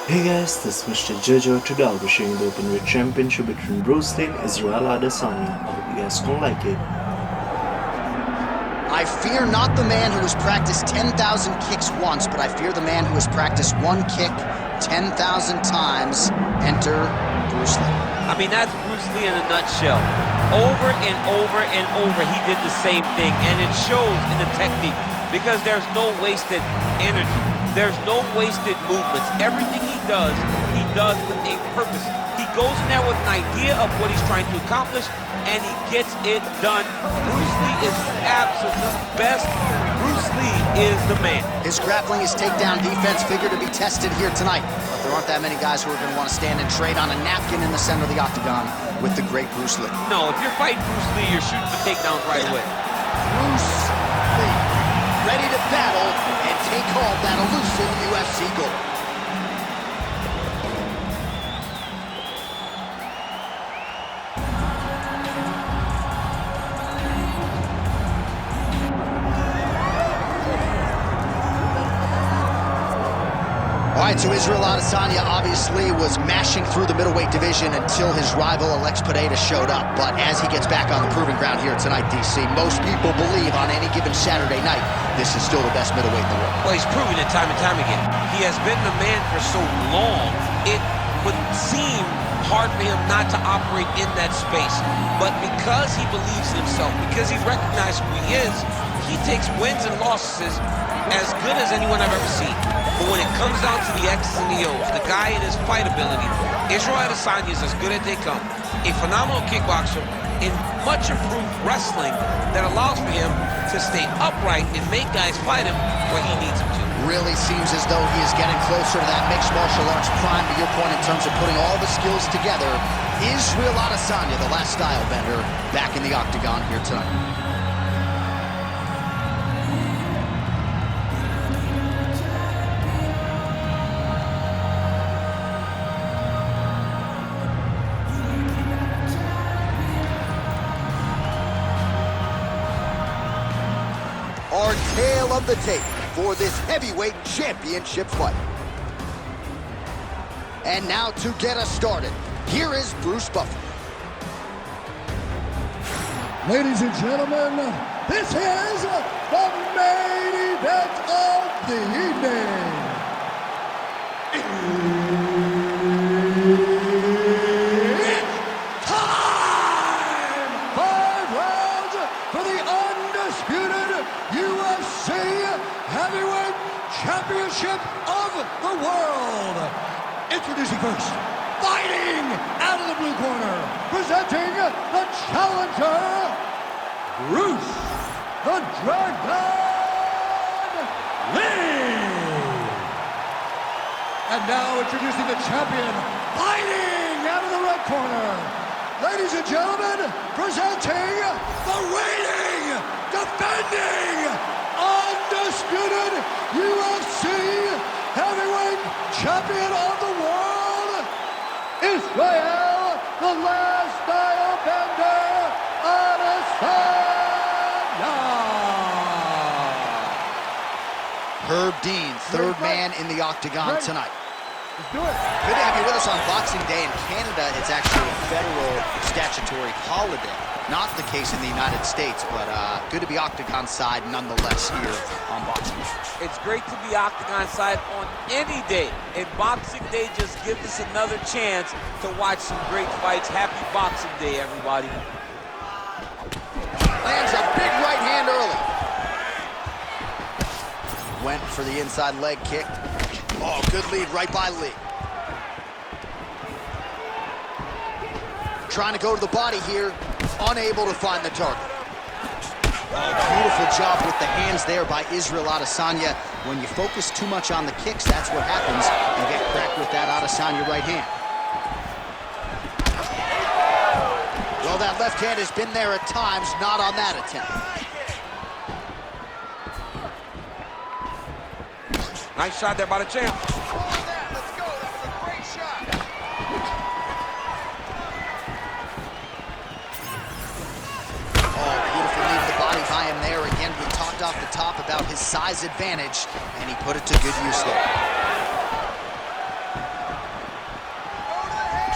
Hey guys, this is Mr. Jojo. Today I'll be showing the openweight championship between Bruce Lee and Israel Adesanya. I hope you guys gonna like it. I fear not the man who has practiced 10,000 kicks once, but I fear the man who has practiced one kick 10,000 times. Enter Bruce Lee. I mean, that's Bruce Lee in a nutshell. Over and over and over, he did the same thing, and it shows in the technique because there's no wasted energy. There's no wasted movements. Everything he does with a purpose. He goes in there with an idea of what he's trying to accomplish, and he gets it done. Bruce Lee is the absolute best. Bruce Lee is the man. His grappling, his takedown defense figure to be tested here tonight. But there aren't that many guys who are going to want to stand and trade on a napkin in the center of the octagon with the great Bruce Lee. No, if you're fighting Bruce Lee, you're shooting for takedowns right away. Bruce Lee, ready to battle and take home that elusive UFC gold. All right, so Israel Adesanya obviously was mashing through the middleweight division until his rival Alex Pereira showed up. But as he gets back on the proving ground here tonight, DC, most people believe on any given Saturday night, this is still the best middleweight in the world. Well, he's proven it time and time again. He has been the man for so long, it would seem hard for him not to operate in that space. But because he believes in himself, because he recognizes who he is, he takes wins and losses as good as anyone I've ever seen. But when it comes down to the X's and the O's, the guy and his fight ability, Israel Adesanya is as good as they come. A phenomenal kickboxer in much improved wrestling that allows for him to stay upright and make guys fight him where he needs them to. Really seems as though he is getting closer to that mixed martial arts prime, to your point, in terms of putting all the skills together. Israel Adesanya, the last style bender, back in the octagon here tonight. Our tale of the tape for this heavyweight championship fight. And now to get us started, here is Bruce Buffer. Ladies and gentlemen, this is the main event of the evening. It's time! 5 rounds for the undisputed UFC Heavyweight Championship of the world. Introducing first, fighting out of the blue corner, presenting the challenger, Bruce the Dragon Lee. And now introducing the champion, fighting out of the red corner, ladies and gentlemen, presenting the reigning, defending, undisputed UFC Heavyweight Champion of the world, Israel, the last style bender, Adesanya. Herb Dean, third man in the octagon tonight. Let's do it. Good to have you with us on Boxing Day. In Canada, it's actually a federal statutory holiday. Not the case in the United States, but good to be octagon side nonetheless here on Boxing Day. It's great to be octagon side on any day, and Boxing Day just gives us another chance to watch some great fights. Happy Boxing Day, everybody. Lands a big right hand early. Went for the inside leg kick. Oh, good lead right by Lee. Trying to go to the body here, unable to find the target. Oh, beautiful job with the hands there by Israel Adesanya. When you focus too much on the kicks, that's what happens. You get cracked with that Adesanya right hand. Well, that left hand has been there at times, not on that attempt. Nice shot there by the champ. Let's go, that was a great shot. Oh, beautiful knee to the body by him there. Again, we talked off the top about his size advantage, and he put it to good use there.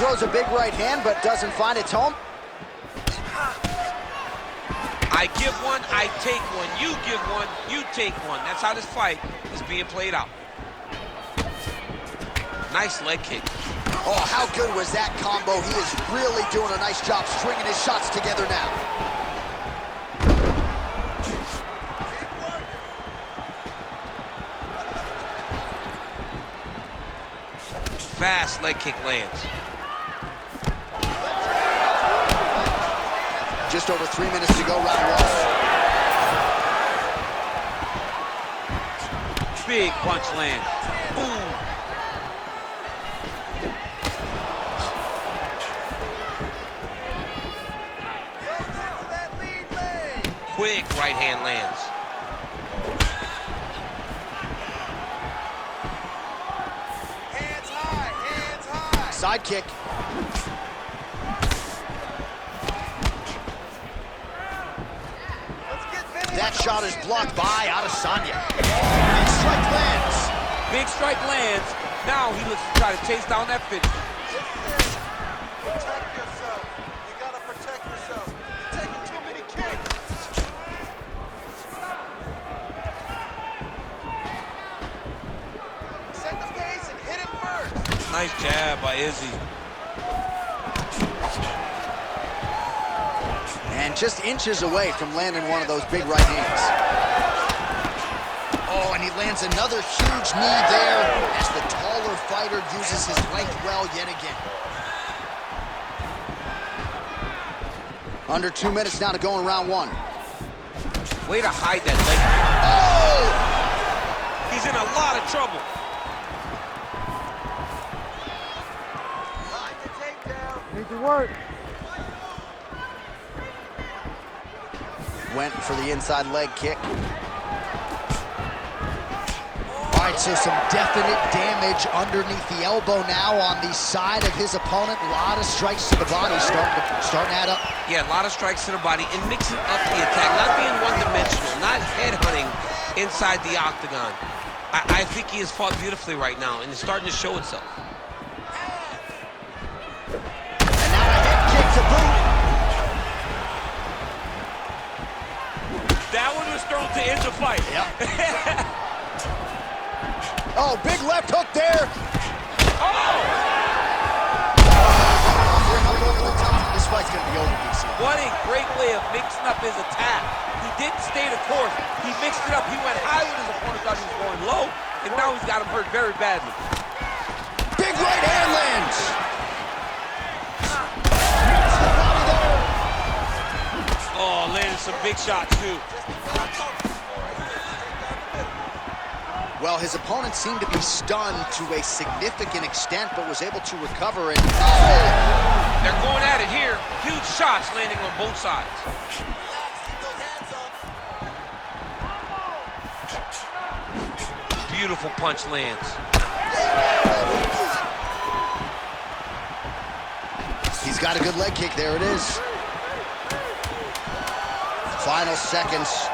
throws a big right hand, but doesn't find its home. I give one, I take one. You give one, you take one. That's how this fight is being played out. Nice leg kick. Oh, how good was that combo? He is really doing a nice job stringing his shots together now. Fast leg kick lands. Just over 3 minutes to go, round one. Big punch lands. Boom. Quick right hand lands. Hands high, hands high. Side kick. That shot is blocked by Adesanya. Big strike lands. Big strike lands. Now he looks to try to chase down that finish. Protect yourself. You gotta protect yourself. You're taking too many kicks. Set the pace and hit it first. Nice jab by Izzy. And just inches away from landing one of those big right hands. Oh, and he lands another huge knee there as the taller fighter uses his length well yet again. Under 2 minutes now to go in round one. Way to hide that leg. Oh! He's in a lot of trouble. Line the takedown. Need to work. Went for the inside leg kick. All right, so some definite damage underneath the elbow now on the side of his opponent. A lot of strikes to the body starting to add up. Yeah, a lot of strikes to the body and mixing up the attack, not being one-dimensional, not headhunting inside the octagon. I think he has fought beautifully right now, and it's starting to show itself. And now a head kick to boot. That one was thrown to end the fight. Yep. Oh, big left hook there. Oh! This fight's gonna be over, DC. What a great way of mixing up his attack. He didn't stay the course. He mixed it up. He went high when his opponent thought he was going low, and now he's got him hurt very badly. Big right hand lands. Oh, landed some big shots, too. Well, his opponent seemed to be stunned to a significant extent, but was able to recover it. Oh! They're going at it here. Huge shots landing on both sides. Beautiful punch lands. He's got a good leg kick. There it is. Final seconds.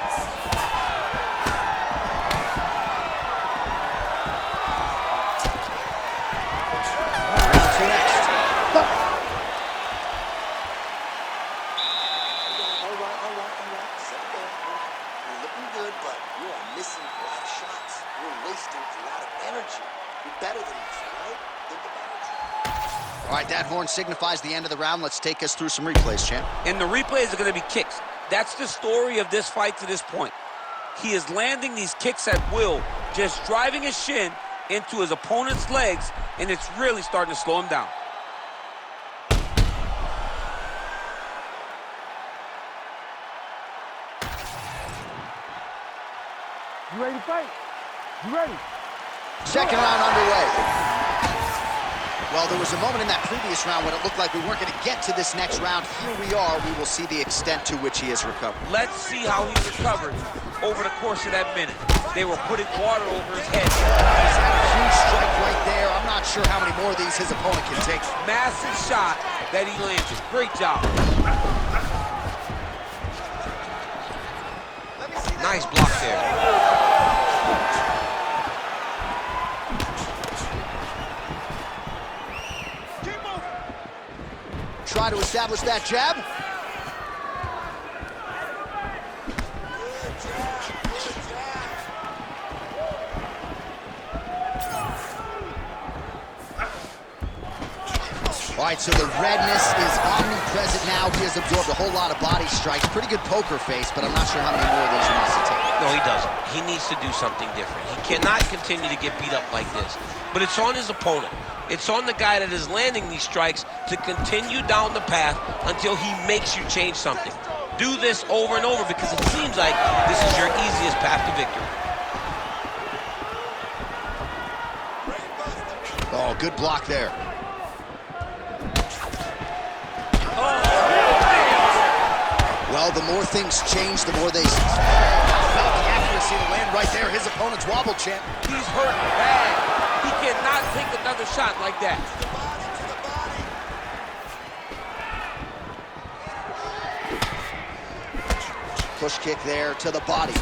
All right, that horn signifies the end of the round. Let's take us through some replays, champ. And the replays are going to be kicks. That's the story of this fight to this point. He is landing these kicks at will, just driving his shin into his opponent's legs, and it's really starting to slow him down. You ready to fight? You ready? Second round underway. Well, there was a moment in that previous round when it looked like we weren't going to get to this next round. Here we are. We will see the extent to which he has recovered. Let's see how he recovered over the course of that minute. They were putting water over his head. He's had a huge strike right there. I'm not sure how many more of these his opponent can take. Massive shot that he landed. Great job. Nice block there. try to establish that jab. All right, so the redness is omnipresent now. He has absorbed a whole lot of body strikes. Pretty good poker face, but I'm not sure how many more of these he wants to take. No, he doesn't. He needs to do something different. He cannot continue to get beat up like this. But it's on his opponent. It's on the guy that is landing these strikes to continue down the path until he makes you change something. Do this over and over because it seems like this is your easiest path to victory. Oh, good block there. Well, the more things change, the more they... About the accuracy to land right there. His opponent's wobble champ. He's hurt bad. He cannot take another shot like that. Push kick there to the body.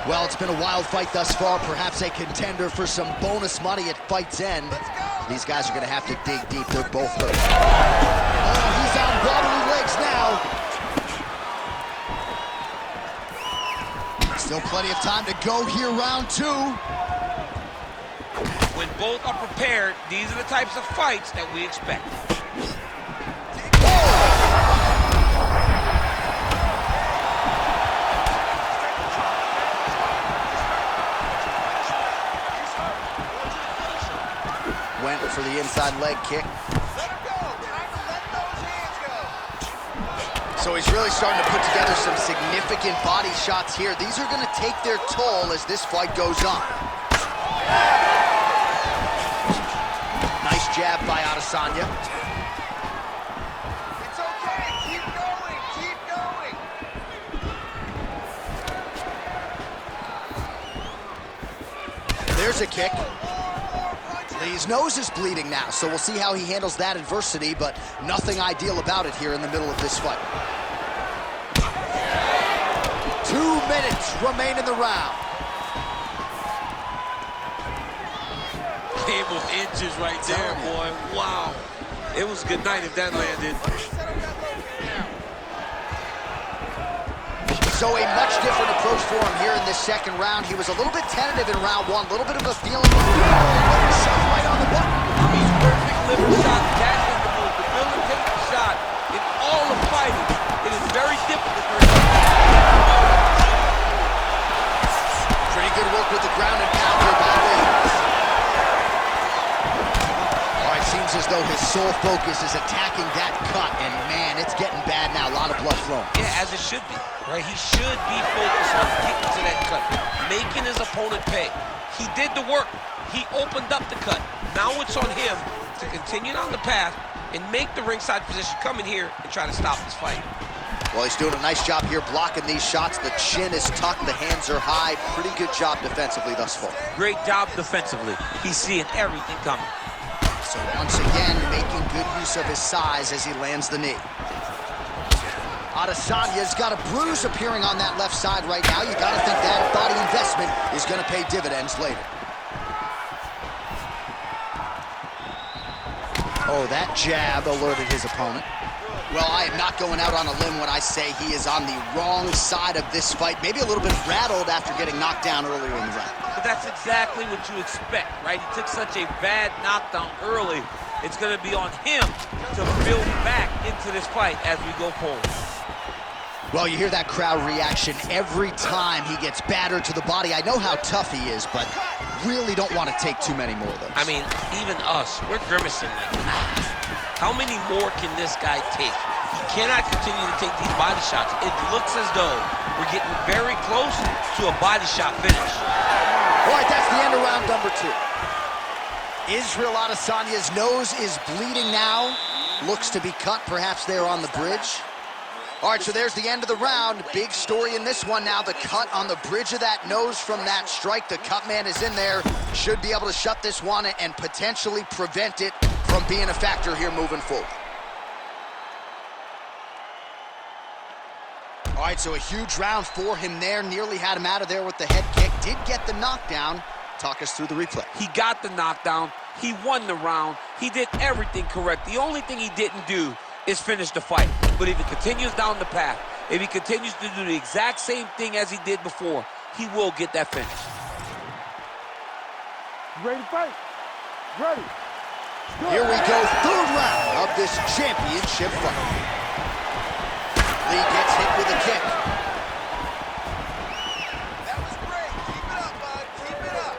Well, it's been a wild fight thus far. Perhaps a contender for some bonus money at fight's end. These guys are going to have to dig deep. They're both hurt. Oh, he's on wobbly legs now. Still plenty of time to go here, round two. When both are prepared, these are the types of fights that we expect. Went for the inside leg kick. So he's really starting to put together some significant body shots here. These are going to take their toll as this fight goes on. Nice jab by Adesanya. It's okay. Keep going. Keep going. There's a kick. His nose is bleeding now, so we'll see how he handles that adversity, but nothing ideal about it here in the middle of this fight. 2 minutes remain in the round. Game of inches right there, boy. Wow. It was good night if that landed. So a much different approach for him here in this second round. He was a little bit tentative in round one, a little bit of a feeling. Shot right on the button. He's perfect liver shot. That is the most debilitating shot in all of fighting. It is very difficult for him. Pretty good work with the ground and pound here by Lee. All right, seems as though his sole focus is attacking that cut, and man, it's getting bad now. A lot of blood flowing. Yeah, as it should be, right? He should be focused on getting to that cut, making his opponent pay. He did the work. He opened up the cut. Now it's on him to continue down the path and make the ringside position, come in here and try to stop this fight. Well, he's doing a nice job here blocking these shots. The chin is tucked, the hands are high. Pretty good job defensively thus far. Great job defensively. He's seeing everything coming. So once again, making good use of his size as he lands the knee. Adesanya's got a bruise appearing on that left side right now. You got to think that body investment is going to pay dividends later. Oh, that jab alerted his opponent. Well, I am not going out on a limb when I say he is on the wrong side of this fight. Maybe a little bit rattled after getting knocked down earlier in the round. But that's exactly what you expect, right? He took such a bad knockdown early. It's going to be on him to build back into this fight as we go forward. Well, you hear that crowd reaction every time he gets battered to the body. I know how tough he is, but really don't want to take too many more of those. I mean, even us, we're grimacing like, how many more can this guy take? He cannot continue to take these body shots. It looks as though we're getting very close to a body shot finish. All right, that's the end of round number two. Israel Adesanya's nose is bleeding now. Looks to be cut, perhaps there on the bridge. All right, so there's the end of the round. Big story in this one now. The cut on the bridge of that nose from that strike. The cut man is in there. Should be able to shut this one and potentially prevent it from being a factor here moving forward. All right, so a huge round for him there. Nearly had him out of there with the head kick. Did get the knockdown. Talk us through the replay. He got the knockdown. He won the round. He did everything correct. The only thing he didn't do is finish the fight. But if he continues down the path, if he continues to do the exact same thing as he did before, he will get that finish. Ready to fight? Ready. Here we go, third round of this championship fight. Lee gets hit with a kick. That was great. Keep it up, bud. Keep it up.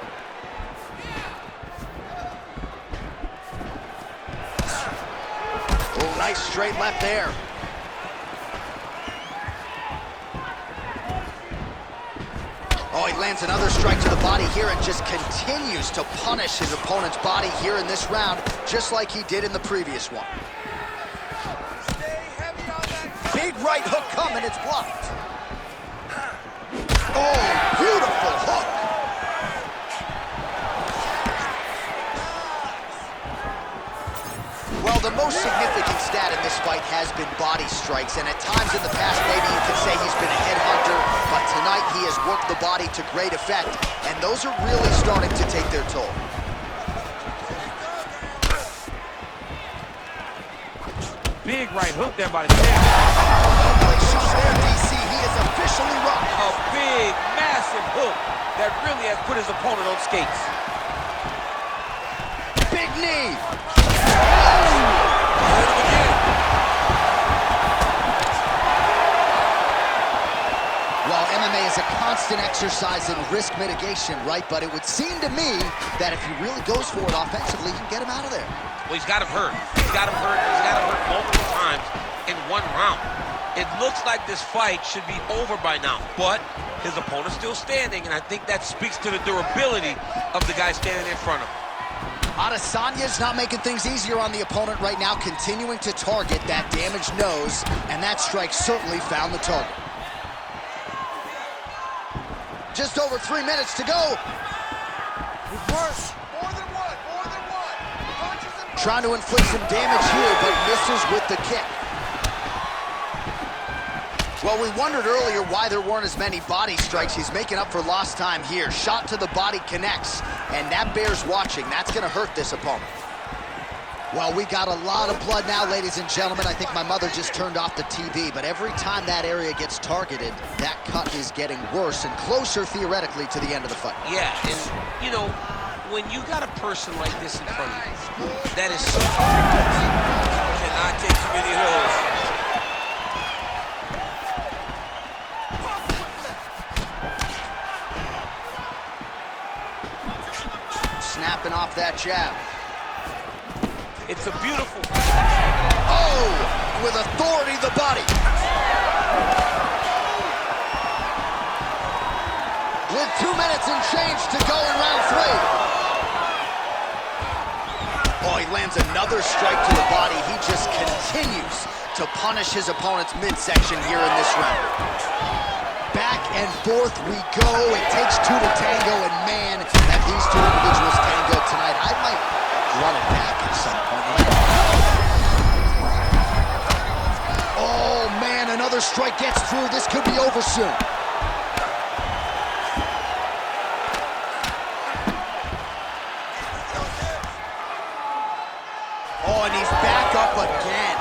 Oh, nice straight left there. Oh, he lands another strike to the body here and just continues to punish his opponent's body here in this round, just like he did in the previous one. Stay heavy on that. Big right hook coming, it's blocked. Oh, beautiful hook. Well, the most significant stat in this fight has been body strikes, and at times in the past, maybe you could say he's been a headhunter, but tonight he has worked the body to great effect, and those are really starting to take their toll. Big right hook there by the champ. Great shot there, DC. He is officially rocked. A big, massive hook that really has put his opponent on skates. Big knee. Well, MMA is a constant exercise in risk mitigation, right? But it would seem to me that if he really goes for it offensively, he can get him out of there. Well, he's got him hurt. He's got him hurt. He's got him hurt multiple times in one round. It looks like this fight should be over by now, but his opponent's still standing, and I think that speaks to the durability of the guy standing in front of him. Adesanya's not making things easier on the opponent right now, continuing to target that damaged nose, and that strike certainly found the target. Just over 3 minutes to go. More than one. More than one. Punches and Trying to inflict some damage here, but misses with the kick. Well, we wondered earlier why there weren't as many body strikes. He's making up for lost time here. Shot to the body connects, and that bears watching. That's going to hurt this opponent. Well, we got a lot of blood now, ladies and gentlemen. I think my mother just turned off the TV, but every time that area gets targeted, that cut is getting worse and closer, theoretically, to the end of the fight. Yeah, and, you know, when you got a person like this in front of you, that is so cannot take too many of those. Snapping off that jab. It's a beautiful... Oh, with authority, the body. With 2 minutes and change to go in round 3. Oh, he lands another strike to the body. He just continues to punish his opponent's midsection here in this round. Back and forth we go. It takes two to tango, and man, have these two individuals tangoed tonight. I might run it back at some point. Oh, man, another strike gets through. This could be over soon. Oh, and he's back up again.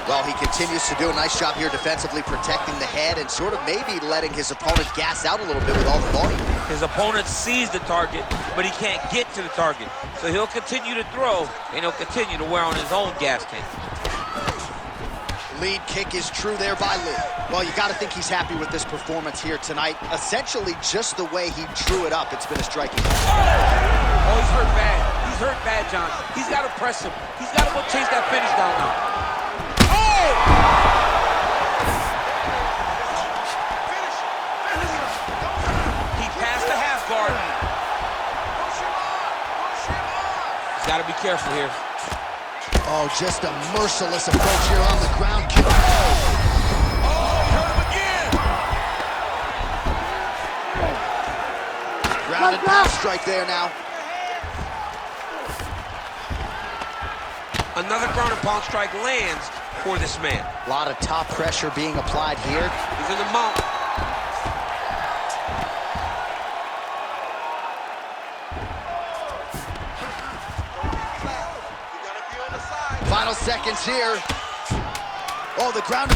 Well, he continues to do a nice job here defensively, protecting the head and sort of maybe letting his opponent gas out a little bit with all the volume. His opponent sees the target, but he can't get to the target. So he'll continue to throw, and he'll continue to wear on his own gas tank. Lead kick is true there by Lee. Well, you got to think he's happy with this performance here tonight. Essentially, just the way he drew it up, it's been a striking. Oh, he's hurt bad. He's hurt bad, John. He's got to press him. He's got to go chase that finish down now. He passed the half guard. He's got to be careful here. Oh, just a merciless approach here on the ground kick. Oh, hurt him again. Ground and pound strike there now. Another ground and pound strike lands for this man. A lot of top pressure being applied here. He's in the mount. Final seconds here. Oh, the ground. And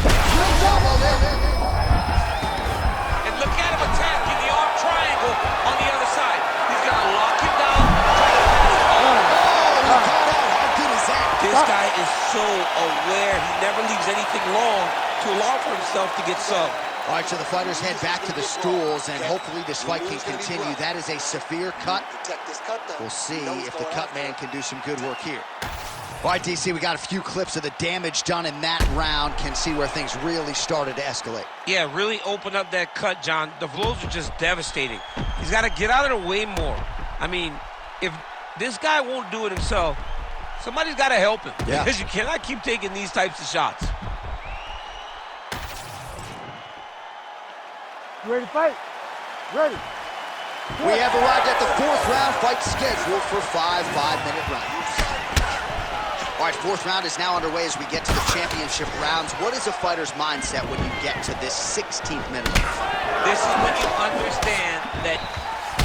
look at him attacking the arm triangle on the other side. He's gonna lock him down. How good is that? This guy is so aware. He never leaves anything long to allow for himself to get subbed. All right, so the fighters head back to the stools, and hopefully this fight can continue. That is a severe cut. We'll see if the cut man can do some good work here. All right, DC, we got a few clips of the damage done in that round. Can see where things really started to escalate. Yeah, really open up that cut, John. The blows are just devastating. He's got to get out of the way more. I mean, if this guy won't do it himself, somebody's got to help him. Yeah. Because you cannot keep taking these types of shots. You ready to fight? Ready. We have arrived at the fourth round, fight scheduled for 5 5-minute rounds. All right, fourth round is now underway as we get to the championship rounds. What is a fighter's mindset when you get to this 16th minute? This is when you understand that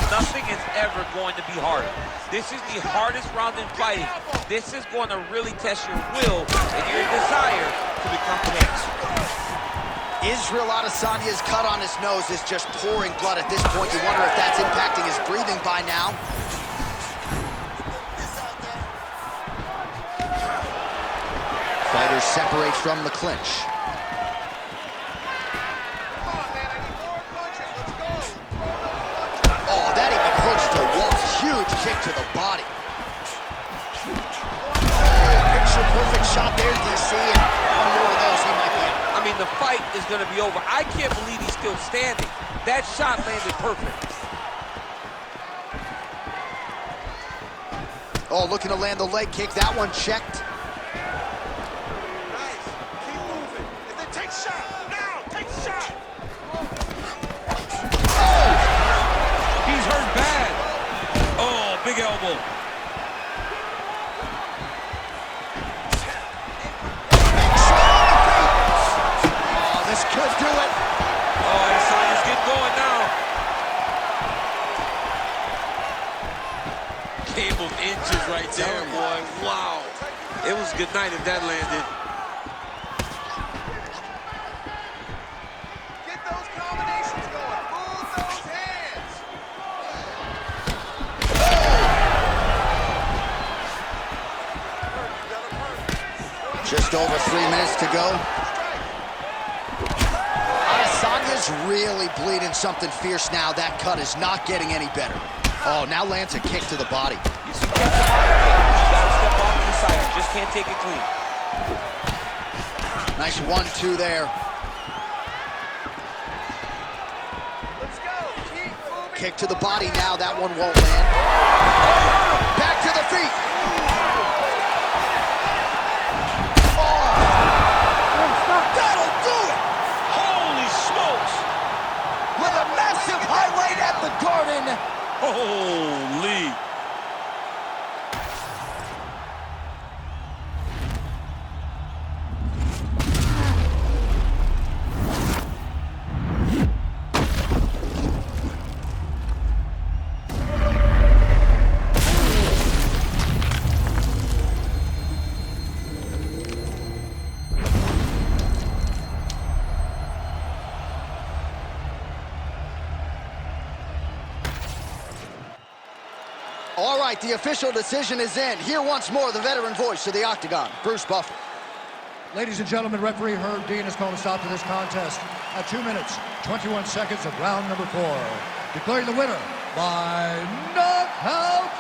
nothing is ever going to be harder. This is the hardest round in fighting. This is going to really test your will and your desire to become champ. Israel Adesanya's cut on his nose is just pouring blood at this point. You wonder if that's impacting his breathing by now. Fighters separate from the clinch. Oh, that even punched the wall. Huge kick to the body. Oh, picture-perfect shot there, DC, and one more of those he might be out. I mean, the fight is going to be over. I can't believe he's still standing. That shot landed perfect. Oh, looking to land the leg kick. That one checked. Nice. Keep moving. If they take shot, now, take shot. He's hurt bad. Oh, big elbow. Oh, this could do it. Oh, Adesanya's getting going now. Game of inches right there, boy. Wow. It was good night if that landed. Get those combinations going. Move those hands. Just over 3 minutes to go. Adesanya's really bleeding something fierce now. That cut is not getting any better. Oh, now lands a kick to the body. You see, catch the body kick. You gotta step off to the side. You just can't take it clean. Nice 1-2 there. Let's go. Keep moving. Kick to the body now. That one won't land. Back to the feet. That'll do it. Holy smokes! With a massive highlight at the Garden. Holy! All right, the official decision is in. Here once more, the veteran voice of the Octagon, Bruce Buffer. Ladies and gentlemen, referee Herb Dean has called a stop to this contest at 2 minutes, 21 seconds of round number 4. Declaring the winner by knockout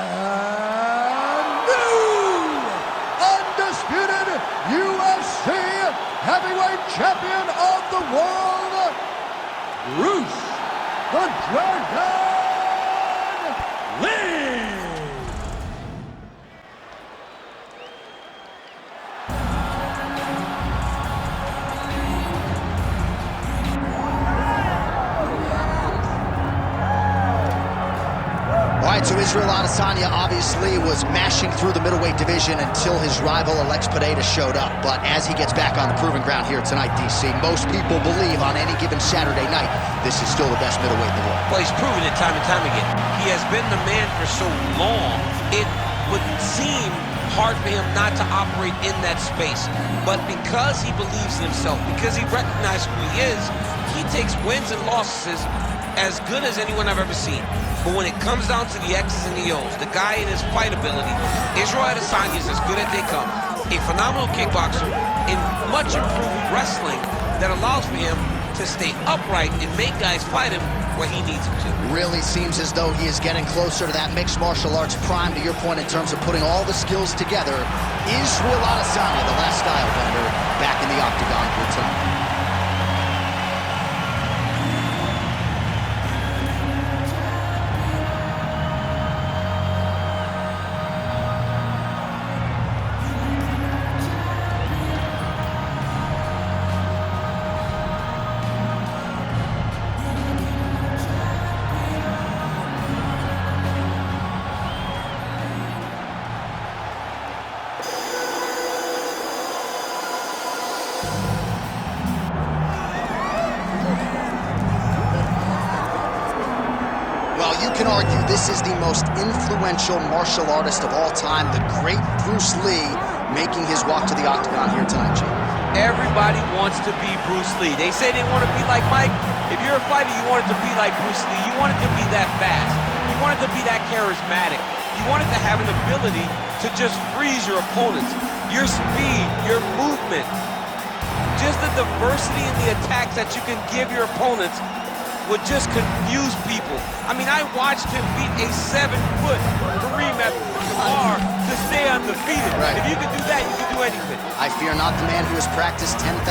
and new undisputed UFC heavyweight champion of the world, Bruce the Dragon Lee. All right, so Israel Adesanya obviously was mashing through the middleweight division until his rival Alex Pereira showed up. But as he gets back on the proving ground here tonight, DC, most people believe on any given Saturday night, this is still the best middleweight in the world. Well, he's proven it time and time again. He has been the man for so long, it would seem hard for him not to operate in that space. But because he believes in himself, because he recognizes who he is, he takes wins and losses as good as anyone I've ever seen. But when it comes down to the X's and the O's, the guy in his fight ability, Israel Adesanya is as good as they come. A phenomenal kickboxer in much improved wrestling that allows for him to stay upright and make guys fight him where he needs him to. Really seems as though he is getting closer to that mixed martial arts prime, to your point, in terms of putting all the skills together. Israel Adesanya, the last style bender, back in the octagon here tonight. You can argue this is the most influential martial artist of all time, the great Bruce Lee, making his walk to the octagon here tonight, Jim. Everybody wants to be Bruce Lee. They say they want to be like Mike. If you're a fighter, you want it to be like Bruce Lee. You want it to be that fast. You want it to be that charismatic. You want it to have an ability to just freeze your opponents. Your speed, your movement, just the diversity in the attacks that you can give your opponents would just confuse people. I mean, I watched him beat a 7-foot Kareem Abdul-Jabbar to stay undefeated. Right. If you can do that, you can do anything. I fear not the man who has practiced 10,000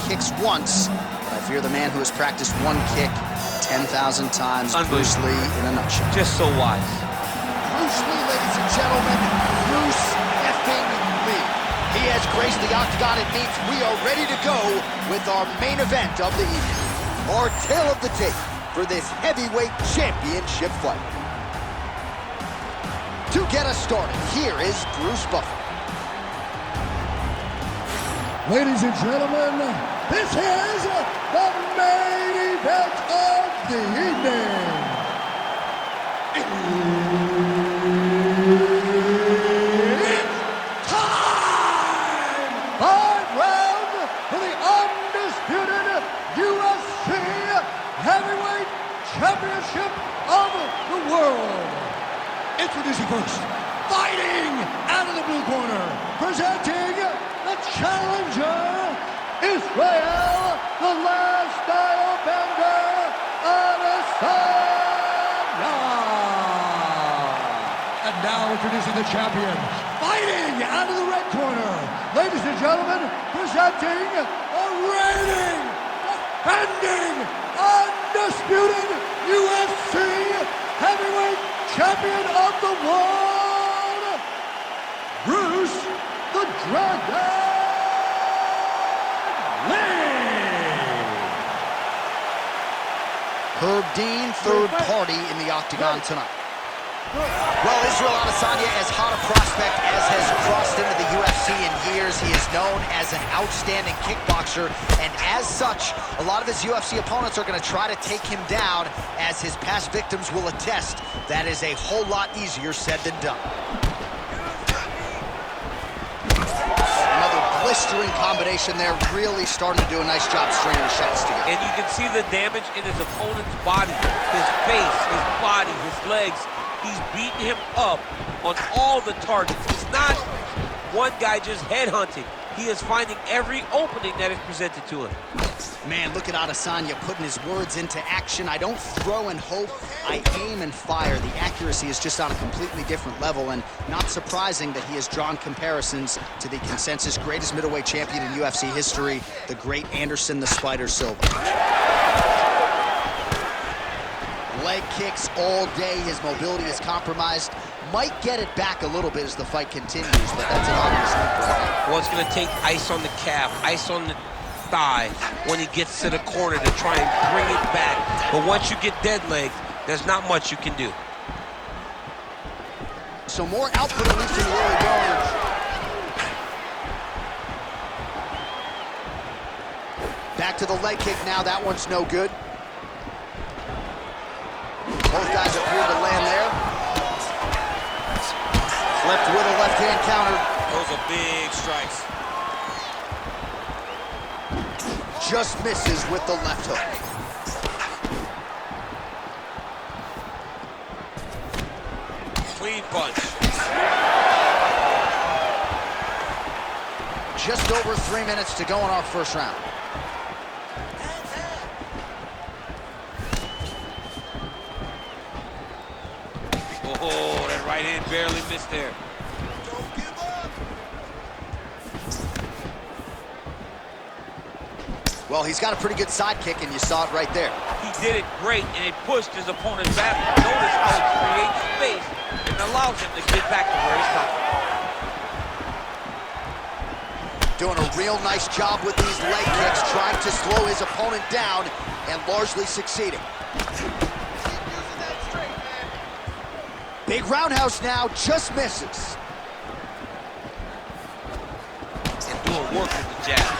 kicks once, but I fear the man who has practiced one kick 10,000 times. Bruce Lee in a nutshell. Just so wise. Bruce Lee, ladies and gentlemen. Bruce effing Lee. He has graced the octagon. It means we are ready to go with our main event of the evening. Our tale of the tape for this heavyweight championship fight. To get us started, here is Bruce Buffer. Ladies and gentlemen, this is the main event of the evening. It's time! 5 rounds for the undisputed UFC Heavyweight Championship of the world. Introducing first, fighting out of the blue corner, presenting the challenger, Israel, the last style bender, Adesanya. And now introducing the champion, fighting out of the red corner, ladies and gentlemen, presenting a reigning, defending, undisputed UFC heavyweight champion of the world, Bruce the Dragon Lee. Herb Dean, third party in the octagon tonight. Well, Israel Adesanya, as hot a prospect as has crossed into the UFC in years. He is known as an outstanding kickboxer, and as such, a lot of his UFC opponents are going to try to take him down. As his past victims will attest, that is a whole lot easier said than done. Another blistering combination there, really starting to do a nice job stringing the shots together. And you can see the damage in his opponent's body, his face, his body, his legs. He's beating him up on all the targets. It's not one guy just headhunting. He is finding every opening that is presented to him. Man, look at Adesanya putting his words into action. I don't throw and hope, I aim and fire. The accuracy is just on a completely different level, and not surprising that he has drawn comparisons to the consensus greatest middleweight champion in UFC history, the great Anderson the Spider Silva. Leg kicks all day. His mobility is compromised. Might get it back a little bit as the fight continues, but that's an obvious thing. Well, it's going to take ice on the calf, ice on the thigh when he gets to the corner to try and bring it back. But once you get dead leg, there's not much you can do. So more output, at least in the early going. Back to the leg kick now. That one's no good. Both guys appear to land there. Flipped with a left-hand counter. Those are big strikes. Just misses with the left hook. Clean punch. Just over 3 minutes to go in our first round. Oh, that right hand barely missed there. Don't give up. Well, he's got a pretty good sidekick, and you saw it right there. He did it great, and it pushed his opponent back. Notice how it creates space and allows him to get back to where he's coming. Doing a real nice job with these leg kicks, trying to slow his opponent down, and largely succeeding. Keep using that straight, man. Big roundhouse now, just misses. And doing work with the jab.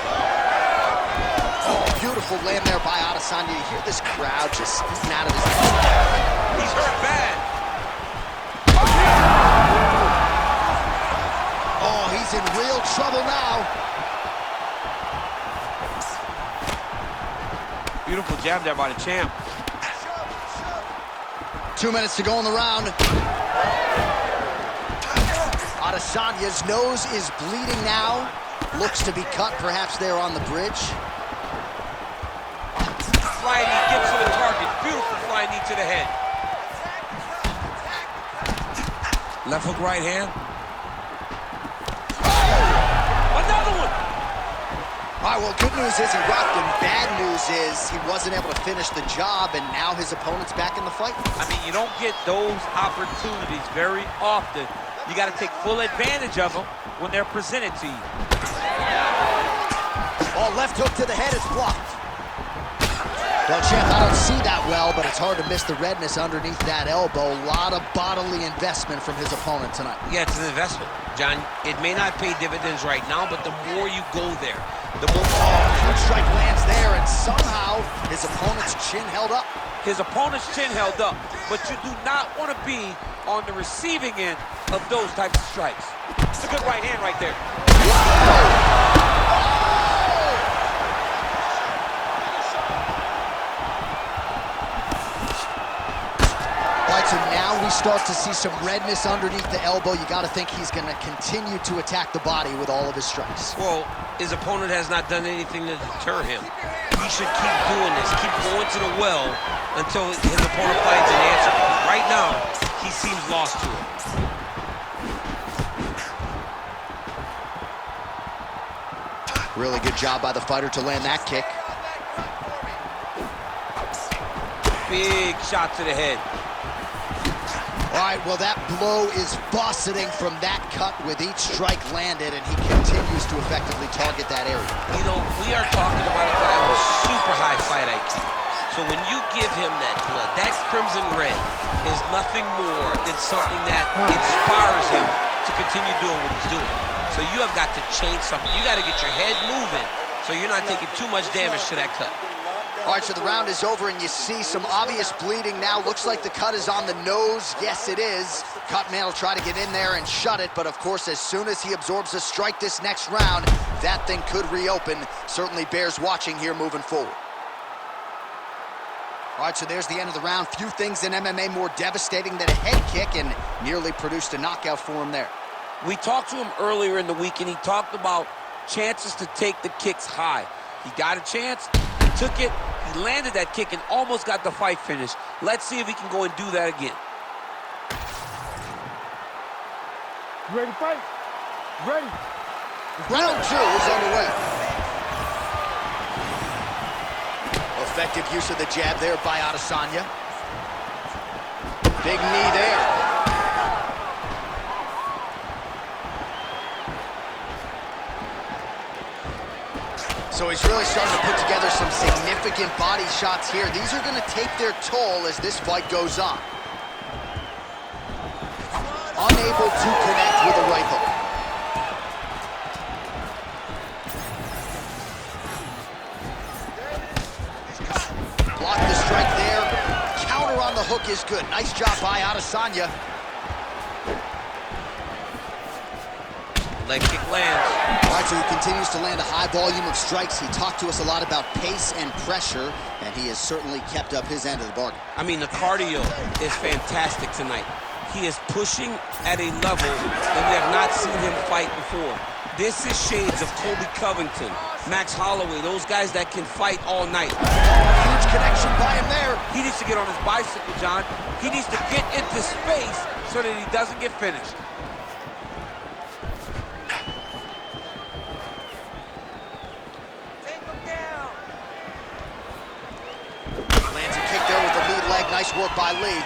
Oh, beautiful land there by Adesanya. You hear this crowd just spitting out of his mouth. He's hurt bad. Oh, he's in real trouble now. Beautiful jab there by the champ. 2 minutes to go in the round. Adesanya's nose is bleeding now. Looks to be cut, perhaps there on the bridge. Flying knee gets to the target. Beautiful flying knee to the head. Left hook, right hand. Oh! Another one! All right, well, good news is he rocked him. Bad news is he wasn't able to finish the job, and now his opponent's back in the fight. I mean, you don't get those opportunities very often. You got to take full advantage of them when they're presented to you. Oh, left hook to the head is blocked. Well, champ, I don't see that well, but it's hard to miss the redness underneath that elbow. A lot of bodily investment from his opponent tonight. Yeah, it's an investment, John. It may not pay dividends right now, but the more you go there, the more... Huge strike lands there, and somehow his opponent's chin held up. His opponent's chin held up, but you do not want to be on the receiving end of those types of strikes. It's a good right hand right there. So now we start to see some redness underneath the elbow. You got to think he's going to continue to attack the body with all of his strikes. Well, his opponent has not done anything to deter him. He should keep doing this, keep going to the well until his opponent finds an answer. Right now, he seems lost to it. Really good job by the fighter to land that kick. Big shot to the head. All right, well, that blow is buffeting from that cut with each strike landed, and he continues to effectively target that area. You know, we are talking about a guy with super high fight IQ. So when you give him that blood, that crimson red is nothing more than something that inspires him to continue doing what he's doing. So you have got to change something. You got to get your head moving so you're not taking too much damage to that cut. All right, so the round is over, and you see some obvious bleeding now. Looks like the cut is on the nose. Yes, it is. Cutman will try to get in there and shut it, but of course, as soon as he absorbs a strike this next round, that thing could reopen. Certainly bears watching here moving forward. All right, so there's the end of the round. Few things in MMA more devastating than a head kick, and nearly produced a knockout for him there. We talked to him earlier in the week, and he talked about chances to take the kicks high. He got a chance, he took it, he landed that kick and almost got the fight finished. Let's see if he can go and do that again. You ready to fight? Ready. Round 2 is underway. Effective use of the jab there by Adesanya. Big knee there. So he's really starting to put together some significant body shots here. These are going to take their toll as this fight goes on. Unable to connect with a right hook. Block the strike there. Counter on the hook is good. Nice job by Adesanya. Leg kick lands. All right, so he continues to land a high volume of strikes. He talked to us a lot about pace and pressure, and he has certainly kept up his end of the bargain. I mean, the cardio is fantastic tonight. He is pushing at a level that we have not seen him fight before. This is shades of Colby Covington, Max Holloway, those guys that can fight all night. Huge connection by him there. He needs to get on his bicycle, John. He needs to get into space so that he doesn't get finished. Take him down. Lands a kick there with the lead leg. Nice work by Lee.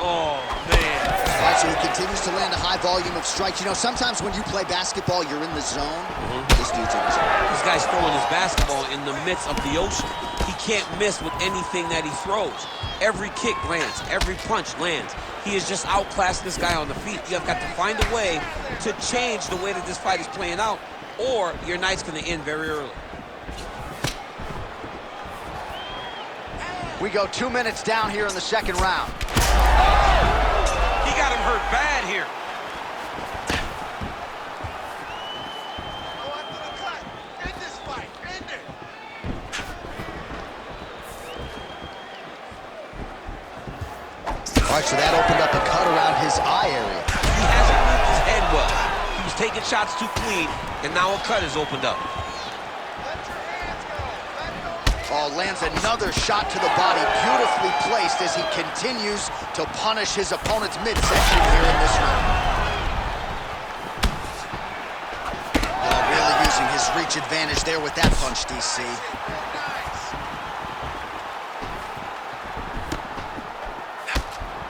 Oh, man. All right, so he continues to land a high volume of strikes. You know, sometimes when you play basketball, you're in the zone. This dude's in the zone. This guy's throwing his basketball in the midst of the ocean. He can't miss with anything that he throws. Every kick lands. Every punch lands. He has just outclassed this guy on the feet. You have got to find a way to change the way that this fight is playing out, or your night's going to end very early. We go 2 minutes down here in the second round. He got him hurt bad here. Go after the cut. End this fight. End it. All right, so that opened up a cut around his eye area. He hasn't moved his head well. He was taking shots too clean, and now a cut is opened up. Let your hands go. Let go. Oh, lands another shot to the body, beautifully placed as he continues to punish his opponent's midsection here in this round. Oh, really using his reach advantage there with that punch, DC.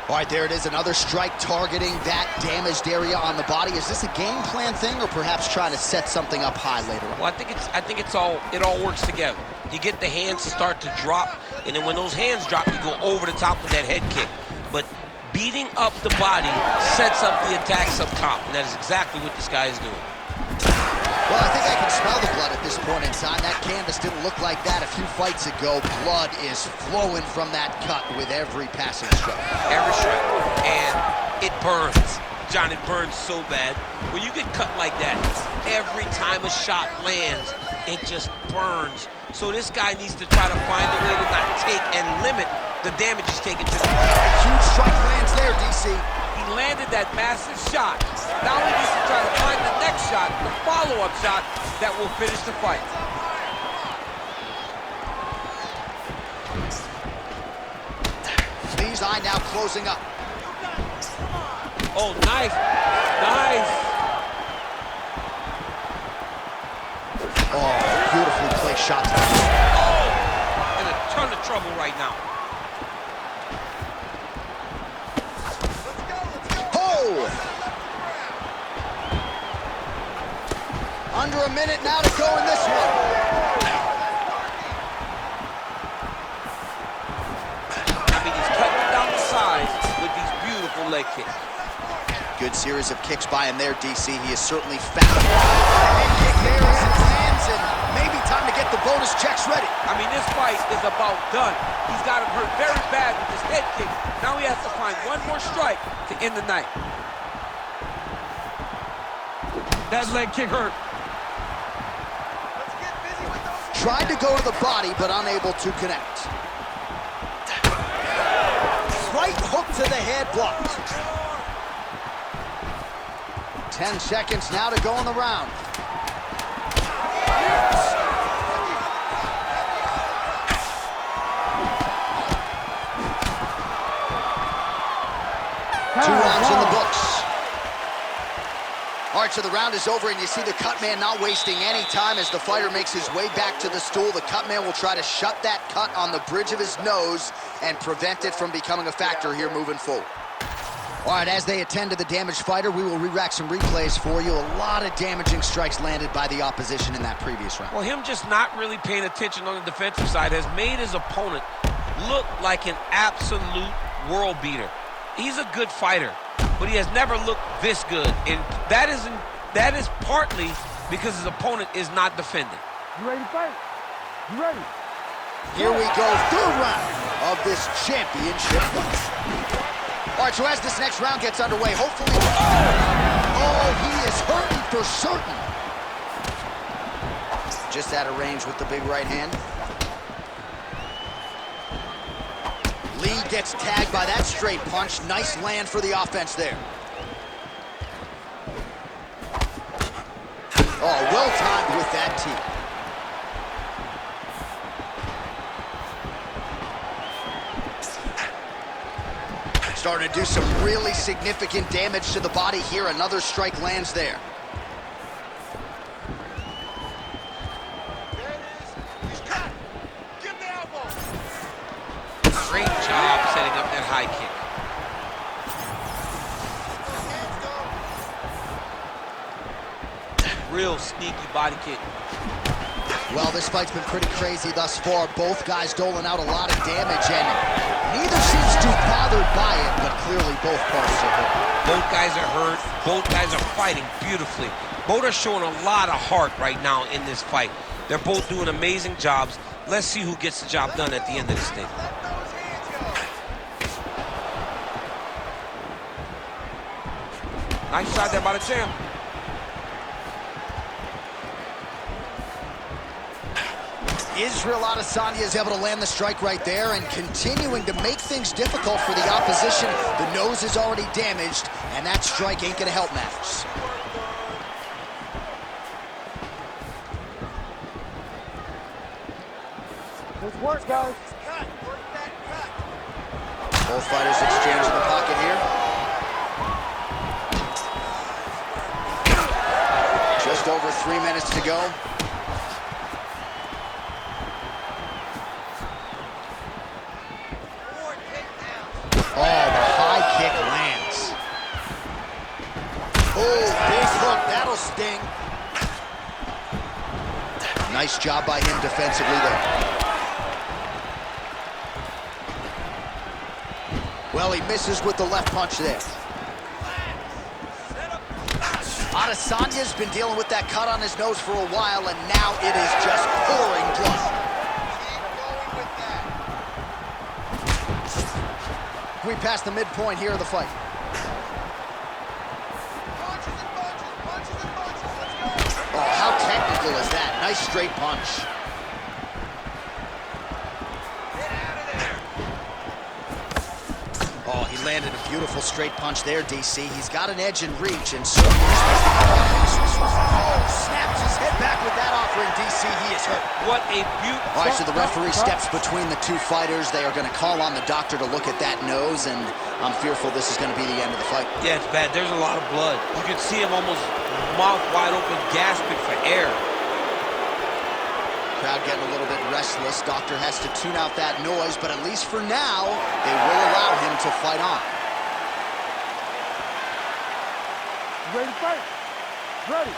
All right, there it is, another strike targeting that damaged area on the body. Is this a game plan thing, or perhaps trying to set something up high later on? Well, I think it all works together. You get the hands to start to drop, and then when those hands drop, you go over the top with that head kick. But beating up the body sets up the attacks up top, and that is exactly what this guy is doing. Well, I think I can smell the blood at this point in time. That canvas didn't look like that a few fights ago. Blood is flowing from that cut with every passing strike. Every strike. And it burns. John, it burns so bad. When you get cut like that, every time a shot lands, it just burns. So this guy needs to try to find a way to not take and limit the damage he's taking to the body. A huge strike lands there, DC. He landed that massive shot. Now he needs to try to find the next shot, the follow-up shot that will finish the fight. Lee's eye now closing up. Oh, nice. Nice. Oh, beautifully placed shot. Oh, in a ton of trouble right now. Under a minute now to go in this one. I mean, he's cutting down the sides with these beautiful leg kicks. Good series of kicks by him there, DC. He has certainly found the head kick there as it lands, and maybe time to get the bonus checks ready. I mean, this fight is about done. He's got him hurt very bad with his head kick. Now he has to find one more strike to end the night. That leg kick hurt. Let's get busy with those. Tried to go to the body, but unable to connect. Right hook to the head, blocked. 10 seconds now to go in the round. Two rounds in the books. All right, so the round is over, and you see the cut man not wasting any time as the fighter makes his way back to the stool. The cut man will try to shut that cut on the bridge of his nose and prevent it from becoming a factor here moving forward. All right, as they attend to the damaged fighter, we will re-rack some replays for you. A lot of damaging strikes landed by the opposition in that previous round. Well, him just not really paying attention on the defensive side has made his opponent look like an absolute world beater. He's a good fighter, but he has never looked this good, and that is partly because his opponent is not defending. You ready to fight? You ready? Here we go, third round of this championship fight. All right, so as this next round gets underway, hopefully... Oh, he is hurting for certain. Just out of range with the big right hand. Lee gets tagged by that straight punch. Nice land for the offense there. Oh, well timed with that tee. Starting to do some really significant damage to the body here. Another strike lands there. There it is. He's cut. Give the elbow. Great job setting up that high kick. Hands go. Real sneaky body kick. Well, this fight's been pretty crazy thus far. Both guys doling out a lot of damage, and neither seems too bothered by it, but clearly both parties are hurt. Both guys are hurt. Both guys are fighting beautifully. Both are showing a lot of heart right now in this fight. They're both doing amazing jobs. Let's see who gets the job done at the end of this thing. Let those hands go. Nice shot there by the champ. Israel Adesanya is able to land the strike right there and continuing to make things difficult for the opposition. The nose is already damaged, and that strike ain't gonna help matters. Let's work, guys. Cut. Work that cut. Both fighters exchange in the pocket here. Just over 3 minutes to go. Oh, the high kick lands. Oh, big hook, that'll sting. Nice job by him defensively there. Well, he misses with the left punch there. Adesanya's been dealing with that cut on his nose for a while, and now it is just pouring blood. Keep going with that. We passed the midpoint here of the fight. Punches and punches. Punches and punches. Let's go. Oh, how technical is that? Nice straight punch. Get out of there. Oh, he landed a beautiful straight punch there, DC. He's got an edge in reach, and certainly... Oh, snaps his head back with that offering, DC. He is hurt. What a beaut. All right, so the referee steps between the two fighters. They are going to call on the doctor to look at that nose, and I'm fearful this is going to be the end of the fight. Yeah, it's bad. There's a lot of blood. You can see him almost mouth wide open, gasping for air. Crowd getting a little bit restless. Doctor has to tune out that noise, but at least for now, they will allow him to fight on. You ready to fight? Ready.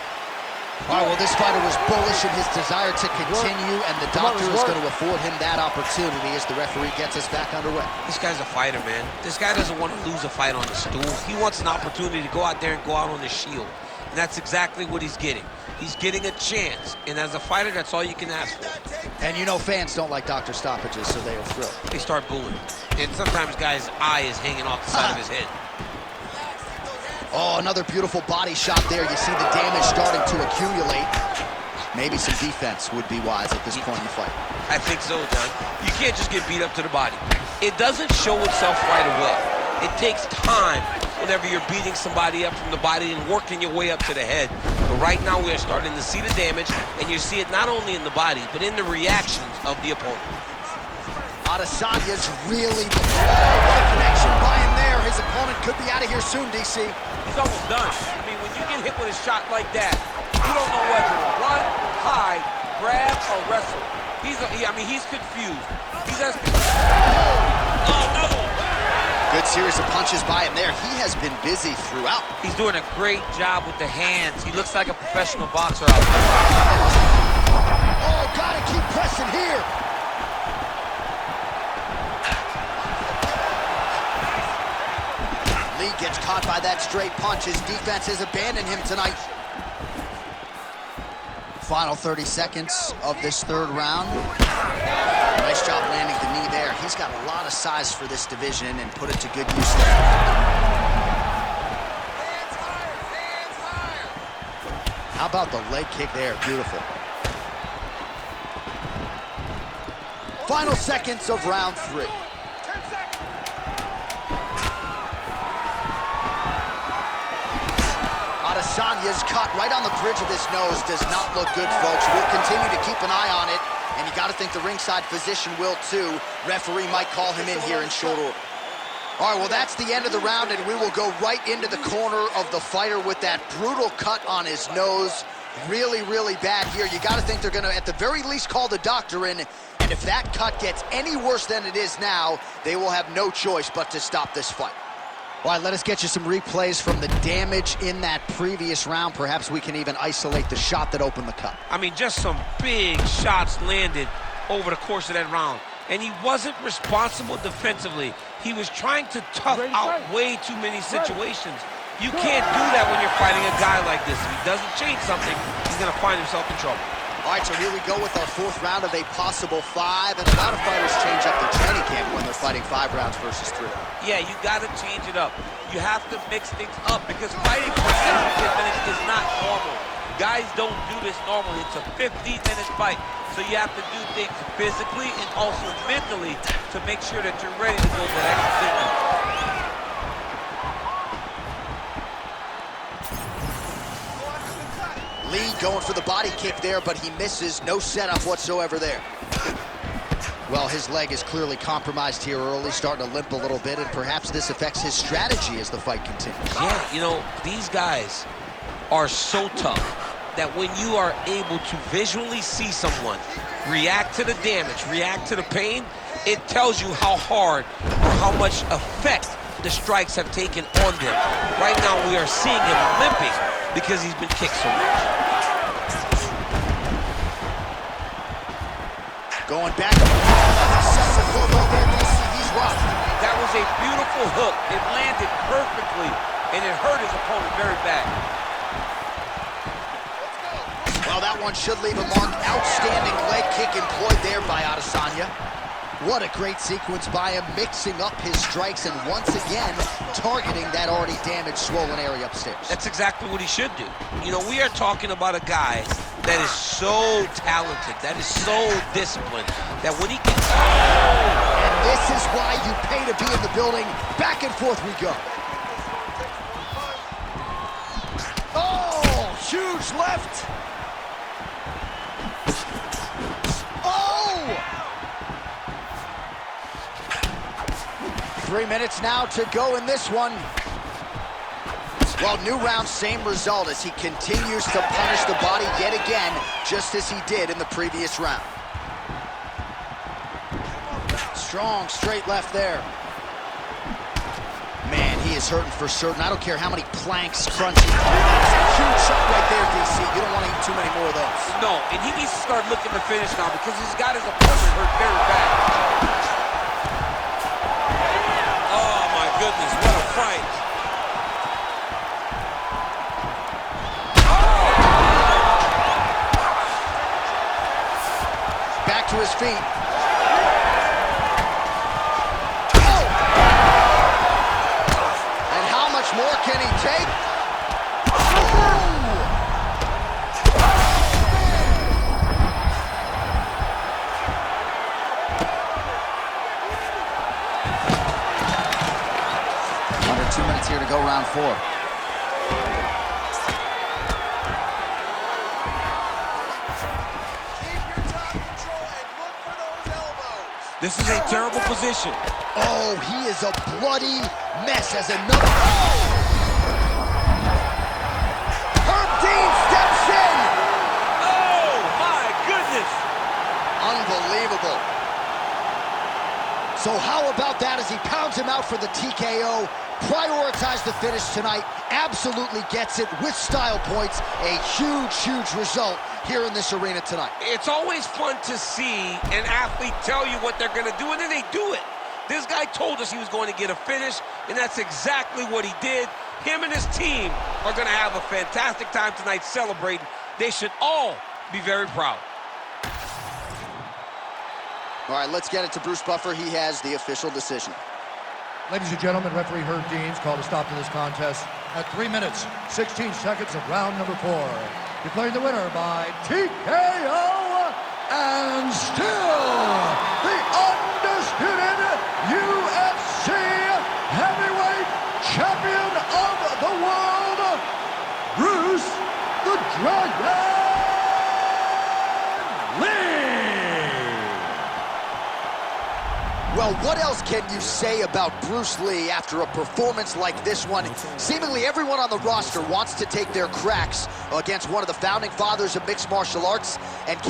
All right, well, this fighter was bullish in his desire to continue, and the doctor is going to afford him that opportunity as the referee gets us back underway. This guy's a fighter, man. This guy doesn't want to lose a fight on the stool. He wants an opportunity to go out there and go out on the shield. And that's exactly what he's getting. He's getting a chance. And as a fighter, that's all you can ask for. And you know fans don't like doctor stoppages, so they are thrilled. They start booing. And sometimes guy's eye is hanging off the side of his head. Oh, another beautiful body shot there. You see the damage starting to accumulate. Maybe some defense would be wise at this point in the fight. I think so, John. You can't just get beat up to the body. It doesn't show itself right away. It takes time whenever you're beating somebody up from the body and working your way up to the head. But right now we are starting to see the damage, and you see it not only in the body, but in the reactions of the opponent. Adesanya's really... Oh, what a connection by him there. His opponent could be out of here soon, DC. He's almost done. I mean, when you get hit with a shot like that, you don't know whether to run, hide, grab, or wrestle. He's confused. He's as... Oh, another one. Good series of punches by him there. He has been busy throughout. He's doing a great job with the hands. He looks like a professional boxer out there. Oh, gotta keep pressing here. Lee gets caught by that straight punch. His defense has abandoned him tonight. Final 30 seconds of this third round. Nice job landing the knee there. He's got a lot of size for this division and put it to good use there. Hands higher! How about the leg kick there? Beautiful. Final seconds of round 3. 10 seconds! Adesanya's cut right on the bridge of his nose does not look good, folks. We'll continue to keep an eye on it, and you got to think the ringside physician will too. Referee might call him in here in short order. All right, well, that's the end of the round, and we will go right into the corner of the fighter with that brutal cut on his nose. Really, really bad here. You got to think they're going to, at the very least, call the doctor in, and if that cut gets any worse than it is now, they will have no choice but to stop this fight. All right, let us get you some replays from the damage in that previous round. Perhaps we can even isolate the shot that opened the cut. I mean, just some big shots landed over the course of that round. And he wasn't responsible defensively. He was trying to tough out way too many situations. You can't do that when you're fighting a guy like this. If he doesn't change something, he's going to find himself in trouble. All right, so here we go with our 4th round of a possible 5, and a lot of fighters change up their training camp when they're fighting 5 rounds versus 3. Yeah, you got to change it up. You have to mix things up because fighting for 10 minutes is not normal. Guys don't do this normally. It's a 15-minute fight, so you have to do things physically and also mentally to make sure that you're ready to go to that extra 10 minutes. Lee going for the body kick there, but he misses. No setup whatsoever there. Well, his leg is clearly compromised here early, starting to limp a little bit, and perhaps this affects his strategy as the fight continues. Yeah, you know, these guys are so tough that when you are able to visually see someone react to the damage, react to the pain, it tells you how hard or how much effect the strikes have taken on them. Right now, we are seeing him limping because he's been kicked so much. Going back. He's rocked. That was a beautiful hook. It landed perfectly, and it hurt his opponent very bad. Well, that one should leave a mark. Outstanding leg kick employed there by Adesanya. What a great sequence by him, mixing up his strikes and once again targeting that already damaged, swollen area upstairs. That's exactly what he should do. You know, we are talking about a guy that is so talented, that is so disciplined, that when he gets... And this is why you pay to be in the building. Back and forth we go. Oh, huge left. Oh! 3 minutes now to go in this one. Well, new round, same result as he continues to punish the body yet again, just as he did in the previous round. Strong straight left there. Man, he is hurting for certain. I don't care how many planks crunching. That's a huge shot right there, DC. You don't want to eat too many more of those. No, and he needs to start looking to finish now because he's got his opponent hurt very bad. Oh, my goodness, what a fight. Back to his feet. More can he take? Under 2 minutes here to go, round 4. Keep your top control and look for those elbows. This is a terrible position. Oh, he is a bloody mess as another... Oh! Herb Dean steps in! Oh, my goodness! Unbelievable. So how about that as he pounds him out for the TKO? Prioritize the finish tonight. Absolutely gets it with style points. A huge, huge result here in this arena tonight. It's always fun to see an athlete tell you what they're going to do, and then they do it. This guy told us he was going to get a finish, and that's exactly what he did. Him and his team are going to have a fantastic time tonight celebrating. They should all be very proud. All right, let's get it to Bruce Buffer. He has the official decision. Ladies and gentlemen, referee Herb Dean's called a stop to this contest at 3 minutes, 16 seconds of round number 4. Declaring the winner by TKO and still the undisputed UFC heavyweight champion of the world, Bruce the Dragon Lee. Well, what else can you say about Bruce Lee after a performance like this one? Seemingly everyone on the roster wants to take their cracks against one of the founding fathers of mixed martial arts, and